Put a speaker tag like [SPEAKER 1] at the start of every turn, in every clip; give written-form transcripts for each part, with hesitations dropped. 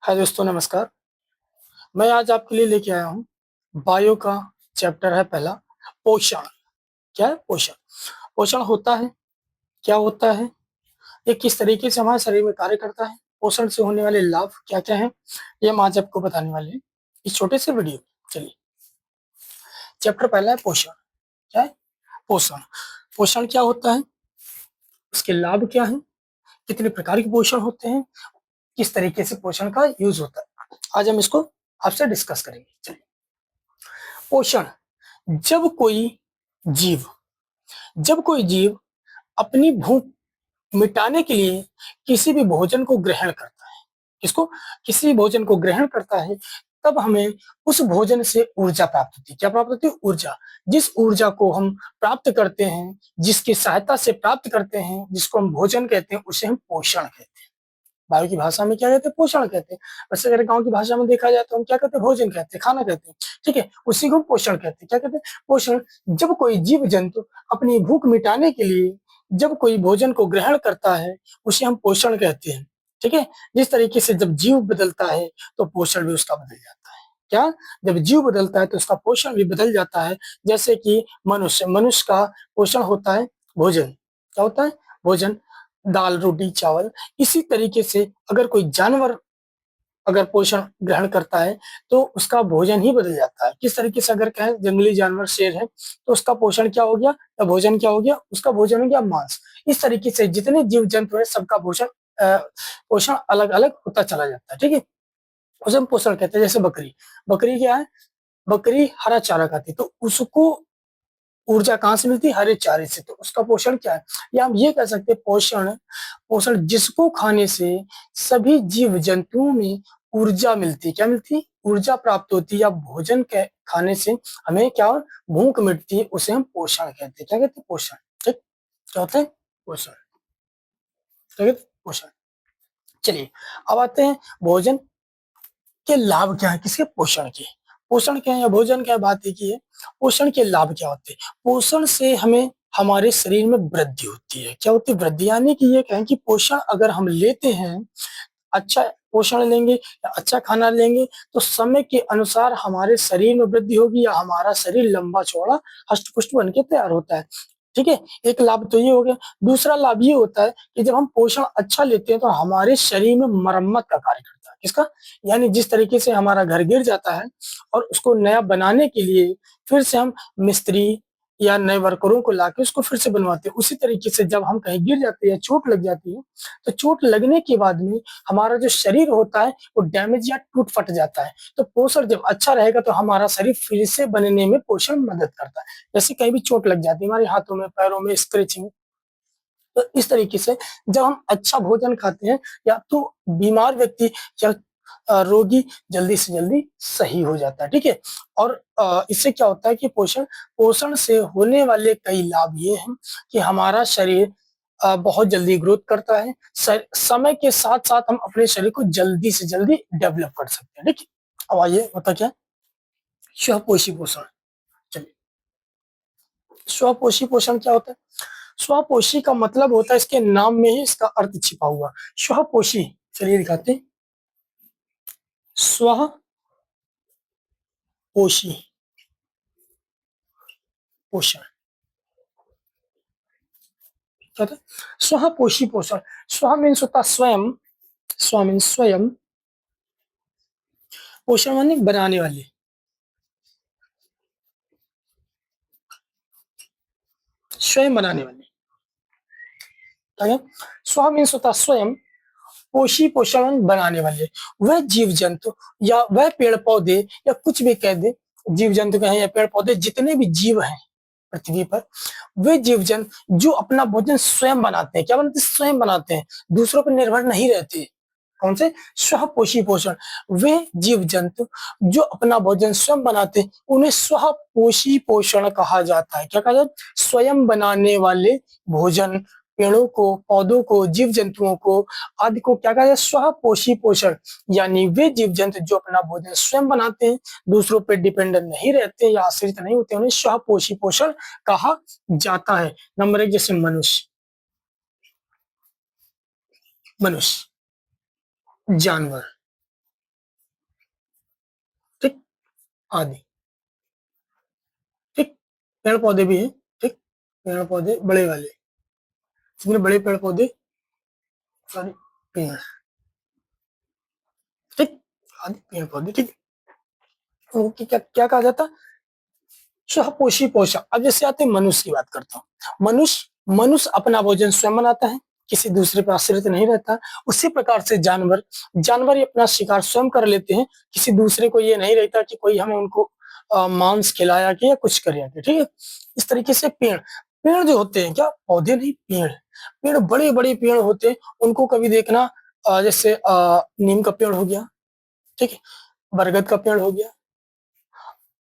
[SPEAKER 1] हाय दोस्तों, नमस्कार। मैं आज आपके लिए लेके आया हूँ बायो का चैप्टर है पहला, पोषण। क्या है पोषण? पोषण होता है, क्या होता है, ये किस तरीके से हमारे शरीर में कार्य करता है, पोषण से होने वाले लाभ क्या-क्या हैं, ये हम आज आपको बताने वाले हैं इस छोटे से वीडियो में। चलिए, चैप्टर पहला है पोषण। क्या है? पोषण। पोषण क्या होता है? उसके लाभ क्या हैं? कितने प्रकार के पोषण होते हैं? किस तरीके से पोषण का यूज़ होता है? आज हम इसको आपसे डिस्कस करेंगे। चलिए, पोषण। जब कोई जीव जब कोई जीव अपनी भूख मिटाने के लिए किसी भी भोजन को ग्रहण करता है, किसको? किसी भी भोजन को ग्रहण करता है, तब हमें उस भोजन से ऊर्जा प्राप्त होती है। क्या प्राप्त होती है? ऊर्जा। जिस ऊर्जा को हम प्राप्त करते हैं, जिसकी सहायता से प्राप्त करते हैं, जिसको हम भोजन कहते हैं, उसे हम पोषण कहते हैं। बायो की भाषा में क्या कहते हैं? पोषण कहते हैं। वैसे अगर गाँव की भाषा में देखा जाए तो हम क्या कहते हैं? भोजन कहते हैं, खाना कहते हैं। ठीक है? उसी को हम पोषण कहते हैं। क्या कहते हैं? पोषण। जब कोई जीव-जंतु अपनी भूख मिटाने के लिए जब कोई भोजन को ग्रहण करता है, उसे हम पोषण कहते हैं। ठीक है? जिस तरीके से जब जीव बदलता है, तो पोषण भी उसका बदल जाता है। क्या? जब जीव बदलता है, तो उसका पोषण भी बदल जाता है। जैसे कि मनुष्य का पोषण होता है भोजन। क्या होता है? भोजन, दाल, रोटी, चावल। इसी तरीके से अगर कोई जानवर अगर पोषण ग्रहण करता है, तो उसका भोजन ही बदल जाता है। किस तरीके से अगर कहें जंगली जानवर शेर है, तो उसका पोषण क्या हो गया या भोजन क्या हो गया? उसका भोजन हो गया मांस। इस तरीके से जितने जीव-जंतु हैं सबका पोषण अलग-अलग होता चला जाता है, ठीक है? उसे हम पोषण कहते हैं। जैसे बकरी, बकरी क्या है? बकरी हरा चारा खाती है, तो उसको ऊर्जा कहाँ से मिलती है? हरे चारे से, तो उसका पोषण क्या है? या हम ये कह सकते हैं पोषण पोषण जिसको खाने से सभी जीव-जंतुओं में ऊर्जा मिलती है। क्या मिलती है? ऊर्जा प्राप्त होती है या भोजन के खाने से हमें क्या भूख मिटती है, उसे हम पोषण कहते हैं। क्या कहते हैं? पोषण। ठीक? क्या होता है? पोषण। क्या कहते हैं? पोषण। चलिए, अब आते हैं भोजन के लाभ क्या है? किसके? पोषण के। पोषण क्या है या भोजन क्या है? बात एक ही है। पोषण के लाभ क्या होते हैं? पोषण से हमें हमारे शरीर में वृद्धि होती है। क्या होती है? वृद्धि। यानी कि ये कहें कि पोषण अगर हम लेते हैं, अच्छा पोषण लेंगे या अच्छा खाना लेंगे, तो समय के अनुसार हमारे शरीर में वृद्धि होगी या हमारा शरीर लंबा-चौड़ा, हष्ट-पुष्ट बन के तैयार होता है। ठीक है? एक लाभ तो ये हो गया। दूसरा लाभ ये होता है कि जब हम पोषण अच्छा लेते हैं, तो हमारे शरीर में मरम्मत का कार्य करता है। किसका? यानी जिस तरीके से हमारा घर गिर जाता है और उसको नया बनाने के लिए फिर से हम मिस्त्री या नए वर्करों को लाके उसको फिर से बनवाते हैं। उसी तरीके से जब हम कहीं गिर जाते हैं या चोट लग जाती है, तो चोट लगने के बाद में हमारा जो शरीर होता है वो डैमेज या टूट-फट जाता है। तो पोषण जब अच्छा रहेगा तो हमारा शरीर फिर से बनने में पोषण मदद करता है। जैसे कहीं भी चोट लग जाती है हमारे हाथों में, पैरों में स्क्रैचिंग, तो इस तरीके से जब हम अच्छा भोजन खाते हैं या तो बीमार व्यक्ति या रोगी जल्दी से जल्दी सही हो जाता है, ठीक है? और इससे क्या होता है कि पोषण पोषण से होने वाले कई लाभ ये हैं कि हमारा शरीर बहुत जल्दी ग्रोथ करता है। समय के साथ-साथ हम अपने शरीर को जल्दी से जल्दी डेवलप कर सकते हैं, ठीक है? अब आइए होता क्या है? स्वपोषी पोषण। चलिए, स्वपोषी पोषण क्या होता है? स्वपोषी का मतलब होता है इसके नाम में ही इसका अर्थ छिपा हुआ। स्वपोषी, चलिए दिखाते हैं। स्वपोषी पोषण क्या होता है? स्वपोषी पोषण। स्व मीन्स होता है स्वयं, स्व मीन्स स्वयं, पोषण माने बनाने वाले। स्वयं बनाने वाले। क्या है? स्व मीन्स होता है स्वयं, पोषी पोषण बनाने वाले। वह जीव-जंतु या वह पेड़-पौधे या कुछ भी कह दें, जीव-जंतु कहें या पेड़-पौधे जितने भी जीव हैं पृथ्वी पर, वे जीव-जंतु जो अपना भोजन स्वयं बनाते हैं। क्या बनाते हैं? स्वयं बनाते हैं, दूसरों पर निर्भर नहीं रहते। कौन से? स्वपोषी पोषण। वे जीव-जंतु जो अपना भोजन स्वयं बनाते हैं, उन्हें स्वपोषी पोषण कहा जाता है। क्या कहा जाता है? स्वयं बनाने वाले भोजन, पेड़ों को, पौधों को, जीव-जंतुओं को आदि को क्या कहा जाए? स्वपोषी पोषण। यानी वे जीव-जंतु जो अपना भोजन स्वयं बनाते हैं, दूसरों पे डिपेंडेंट नहीं रहते या आश्रित नहीं होते, उन्हें स्वपोषी पोषण कहा जाता है। नंबर 1 जैसे मनुष्य, मनुष्य, जानवर, आदि। ठीक, पेड़ पौधे भी है। ठीक, पेड़ पौधे बड़े वाले, इसमें बड़े पेड़ पौधे, सॉरी पेड़, ठीक, आदि पेड़ पौधे। ठीक, तो क्या क्या कहा जाता, स्वपोषी पोषक। अब जैसे आते हैं मनुष्य की बात करता हूँ। मनुष्य मनुष्य अपना भोजन स्वयं बनाता है, किसी दूसरे पर आश्रित नहीं रहता। उसी प्रकार से जानवर जानवर ही अपना शिकार स्वयं कर लेते हैं, किसी दूसरे को ये नहीं रहता कि कोई हमें उनको मांस खिलाया कि या कुछ कर के। ठीक है, इस तरीके से पेड़ पेड़ जो होते हैं, क्या पौधे नहीं, पेड़ पेड़ बड़े बड़े पेड़ होते हैं। उनको कभी देखना, जैसे नीम का पेड़ हो गया, ठीक है, बरगद का पेड़ हो गया,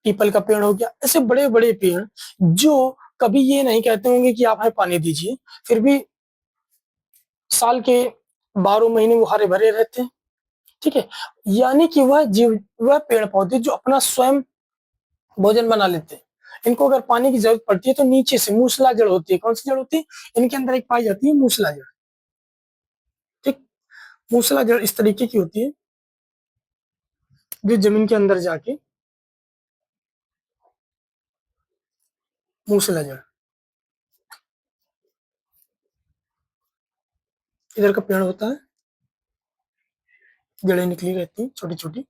[SPEAKER 1] पीपल का पेड़ हो गया, ऐसे बड़े बड़े पेड़ जो कभी ये नहीं कहते होंगे कि आप हमें पानी दीजिए, फिर भी साल के 12 महीने वो हरे भरे रहते हैं। ठीक है, यानी कि वह पेड़ पौधे जो अपना स्वयं भोजन बना लेते हैं। इनको अगर पानी की जरूरत पड़ती है तो नीचे से मूसला जड़ होती है। कौन सी जड़ होती है? इनके अंदर एक पाई जाती है मूसला जड़। ठीक, मूसला जड़ इस तरीके की होती है जो जमीन के अंदर जाके, मूसला जड़, इधर का पेड़ होता है, जड़ें निकली रहती हैं छोटी छोटी।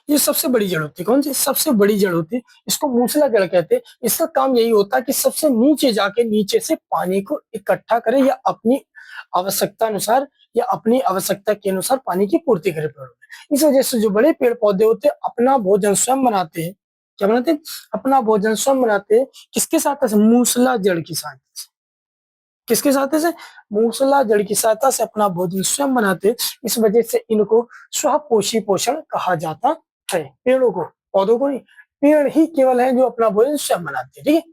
[SPEAKER 1] ये सबसे बड़ी जड़ होती है। कौन सी सबसे बड़ी जड़ होती है? इसको मूसला जड़ कहते हैं। इसका काम यही होता है कि सबसे नीचे जाके नीचे से पानी को इकट्ठा करे या अपनी आवश्यकता अनुसार या अपनी आवश्यकता के अनुसार पानी की पूर्ति करे पेड़ों में। इस वजह से जो बड़े पेड़ पौधे होते हैं अपना भोजन स्वयं बनाते हैं। क्या बनाते हैं? अपना भोजन स्वयं बनाते हैं। किसके सहायता से? मूसला जड़ की सहायता से। किसकी सहायता से? मूसला जड़ की सहायता से अपना भोजन स्वयं बनाते। इस वजह से इनको स्वपोषी पोषण कहा जाता है। पेड़ों को, पौधों को नहीं, पेड़ ही केवल है जो अपना भोजन स्वयं बनाते हैं। ठीक है,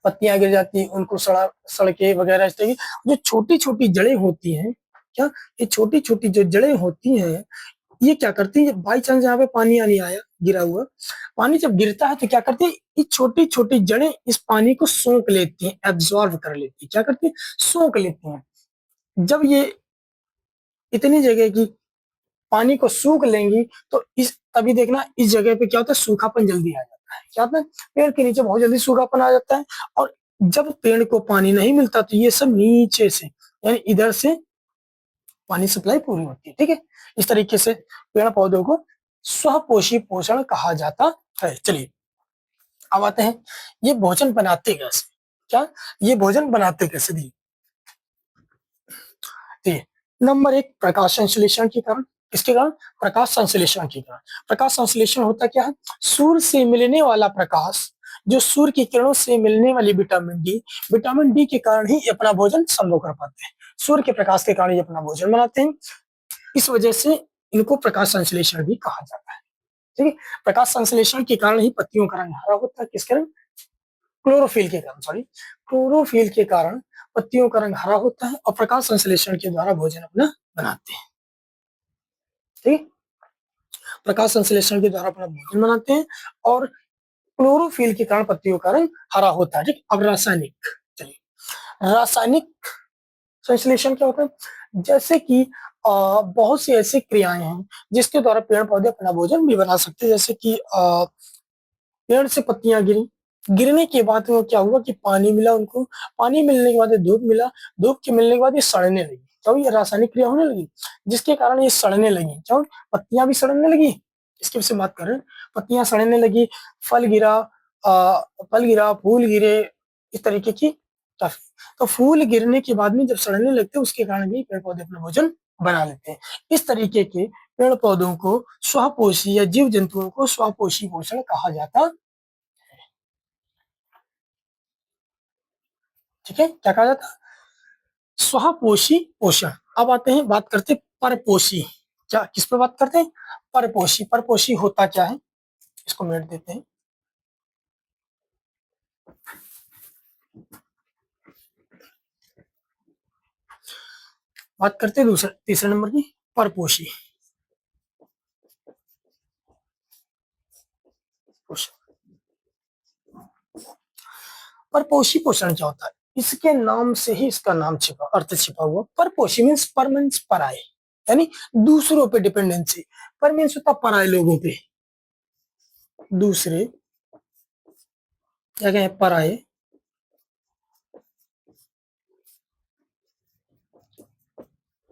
[SPEAKER 1] पत्तियां गिर जाती हैं, उनको सड़के वगैरह इस तरह की जो छोटी छोटी जड़ें होती हैं, क्या ये छोटी छोटी जो जड़ें होती हैं, ये क्या करती है? बाई चांस यहाँ पे पानी आनी आया, गिरा हुआ पानी जब गिरता है तो क्या करती है? ये छोटी छोटी जड़ें इस पानी को सोख लेती हैं, एब्जॉर्ब कर लेती है। क्या करती है? सोख लेती हैं। जब ये इतनी जगह की पानी को सूख लेंगी तो इस तभी देखना इस जगह पे क्या होता है? सूखापन जल्दी आ जाता है। क्या होता है? पेड़ के नीचे बहुत जल्दी सूखापन आ जाता है। और जब पेड़ को पानी नहीं मिलता तो ये सब नीचे से, यानी इधर से पानी सप्लाई पूरी होती है। ठीक है, इस तरीके से पेड़ पौधों को स्वपोषी पोषण कहा जाता है। चलिए अब आते हैं, ये भोजन बनाते कैसे? क्या ये भोजन बनाते कैसे? दी नंबर एक, प्रकाश संश्लेषण के कारण। किसके कारण? प्रकाश संश्लेषण के कारण। प्रकाश संश्लेषण होता क्या है? सूर्य से मिलने वाला प्रकाश, जो सूर्य की किरणों से मिलने वाली विटामिन डी के कारण ही अपना भोजन संभव कर पाते हैं। सूर्य के प्रकाश के कारण ये अपना भोजन बनाते हैं। इस वजह से इनको प्रकाश संश्लेषण भी कहा जाता है। ठीक है, प्रकाश संश्लेषण के कारण ही पत्तियों का रंग हरा होता है। किसके कारण? क्लोरोफिल के कारण, सॉरी, क्लोरोफिल के कारण पत्तियों का रंग हरा होता है और प्रकाश संश्लेषण के द्वारा भोजन अपना बनाते हैं। ठीक, प्रकाश संश्लेषण के द्वारा अपना भोजन बनाते हैं और क्लोरोफिल के कारण पत्तियों का रंग हरा होता है। ठीक, अब रासायनिक, चलिए रासायनिक संश्लेषण क्या होता है? जैसे कि बहुत सी ऐसी क्रियाएं हैं जिसके द्वारा पेड़ पौधे अपना भोजन भी बना सकते हैं। जैसे कि पेड़ से पत्तियां गिरी, गिरने के बाद वो क्या हुआ कि पानी मिला उनको, पानी मिलने के बाद धूप मिला, धूप के मिलने के बाद ये सड़ने लगी। क्या हुई? रासायनिक क्रिया होने लगी जिसके कारण ये सड़ने लगी। क्या? पत्तियां भी सड़ने लगी। इसकी से बात कर रहे हैं, पत्तियां सड़ने लगी, फल गिरा, फल गिरा, फूल गिरे, इस तरीके की काफी। तो फूल गिरने के बाद में जब सड़ने लगते हैं उसके कारण भी पेड़ पौधे अपना भोजन बना लेते हैं। इस तरीके के पेड़ पौधों को स्वपोषी या जीव जंतुओं को स्वपोषी पोषण कहा जाता। ठीक है, क्या कहा जाता? स्वपोषी पोषण। अब आते हैं, बात करते हैं परपोषी। क्या किस पे बात करते हैं? परपोषी। परपोषी होता क्या है? इसको मिनट देते हैं। बात करते हैं दूसरा, तीसरे नंबर की, परपोषी पोषण। परपोषी पोषण क्या होता है? इसके नाम से ही इसका नाम छिपा, अर्थ छिपा हुआ। परपोषी मीन्स पर मीन्स पराए, यानी दूसरों पे डिपेंडेंसी। पर मीन्स होता पराये लोगों पे, दूसरे क्या कहें, पराये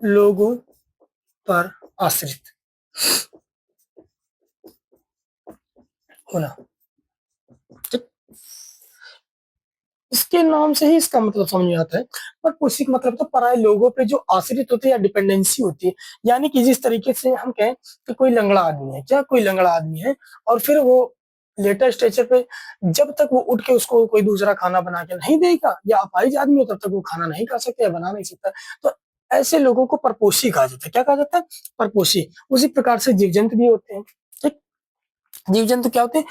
[SPEAKER 1] लोगों पर आश्रित होना। ठीक, इसके नाम से ही इसका मतलब समझ में आता है। पर पुरुषी का मतलब तो पराये लोगों पे जो आश्रित होते हैं या डिपेंडेंसी होती है। यानी कि जिस तरीके से हम कहें कि कोई लंगड़ा आदमी है, क्या कोई लंगड़ा आदमी है और फिर वो लेटर स्टेचर पे, जब तक वो उठ के उसको कोई दूसरा खाना बना के नहीं देगा या अपाहिज आदमी हो तब तक वो खाना नहीं खा सकता या बना नहीं सकता। तो ऐसे लोगों को परपोषी कहा जाता है। क्या कहा जाता है? परपोषी। उसी प्रकार से जीव जंतु भी होते हैं। ठीक, जीव जंतु क्या होते हैं?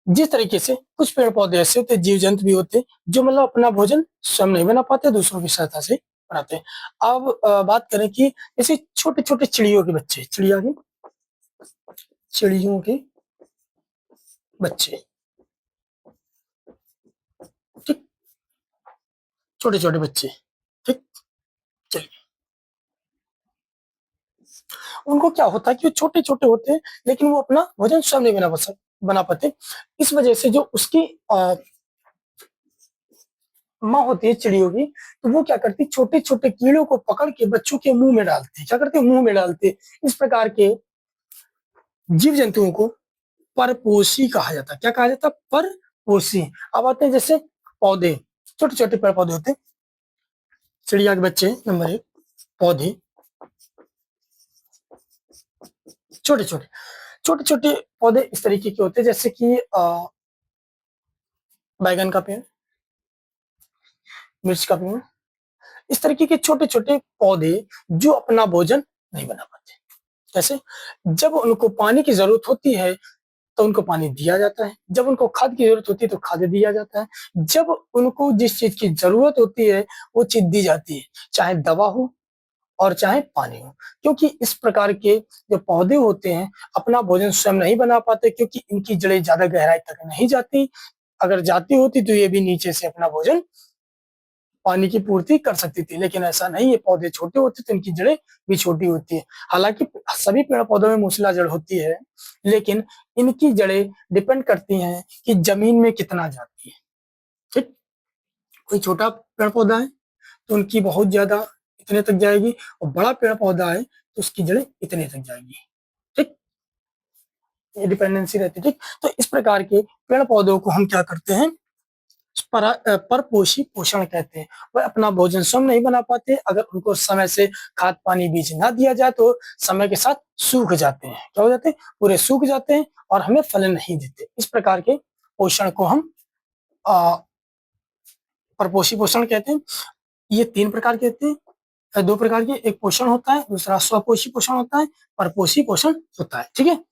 [SPEAKER 1] जिस तरीके से कुछ पेड़ पौधे ऐसे होते हैं, जीव जंतु भी होते हैं जो मतलब अपना भोजन स्वयं नहीं बना पाते, दूसरों की सहायता से बनाते हैं। अब बात करें कि जैसे छोटे छोटे चिड़ियों के बच्चे, चिड़ियों के बच्चे, ठीक, छोटे छोटे बच्चे, ठीक, चलिए, उनको क्या होता है कि वो छोटे छोटे होते हैं लेकिन वो अपना भोजन स्वयं नहीं बना पाते। इस वजह से जो उसकी माँ होती है चिड़ियों की, तो वो क्या करती है, छोटे छोटे कीड़ों को पकड़ के बच्चों के मुंह में डालती है। क्या करते हैं? मुंह में डालते हैं। इस प्रकार के जीव जंतुओं को परपोषी कहा जाता है। क्या कहा जाता है? परपोषी। अब आते हैं जैसे पौधे, छोटे छोटे पेड़ पौधे होते हैं, चिड़िया के बच्चे नंबर एक, पौधे छोटे छोटे, छोटे छोटे पौधे इस तरीके के होते हैं जैसे कि बैगन का पेड़, मिर्च का पेड़, इस तरीके के छोटे छोटे पौधे जो अपना भोजन नहीं बना पाते। कैसे? जब उनको पानी की जरूरत होती है तो उनको पानी दिया जाता है, जब उनको खाद की जरूरत होती है तो खाद दिया जाता है, जब उनको जिस चीज की जरूरत होती है वो चीज दी जाती है, चाहे दवा हो और चाहे पानी हो। क्योंकि इस प्रकार के जो पौधे होते हैं अपना भोजन स्वयं नहीं बना पाते, क्योंकि इनकी जड़ें ज्यादा गहराई तक नहीं जाती। अगर जाती होती तो ये भी नीचे से अपना भोजन, पानी की पूर्ति कर सकती थी, लेकिन ऐसा नहीं है। पौधे छोटे होते तो इनकी जड़ें भी छोटी होती है। हालांकि सभी पेड़ पौधों में मूसला जड़ होती है, लेकिन इनकी जड़ें डिपेंड करती हैं कि जमीन में कितना जाती है। ठीक, कोई छोटा पेड़ पौधा है तो उनकी बहुत ज्यादा इतने तक जाएगी, और बड़ा पेड़ पौधा है तो उसकी जड़ें इतने तक जाएगी। ठीक, ये डिपेंडेंसी रहती है। ठीक, तो इस प्रकार के पेड़ पौधों को हम क्या करते हैं, परपोषी पोषण कहते हैं। वह अपना भोजन स्वयं नहीं बना पाते, अगर उनको समय से खाद पानी बीज ना दिया जाए तो समय के साथ सूख जाते हैं। क्या हो जाते हैं? पूरे सूख जाते हैं और हमें फल नहीं देते। इस प्रकार के पोषण को हम परपोषी पोषण कहते हैं। ये 3 प्रकार के होते हैं, 2 प्रकार के, एक पोषण होता है, दूसरा स्वपोषी पोषण होता है, परपोषी पोषण होता है। ठीक है।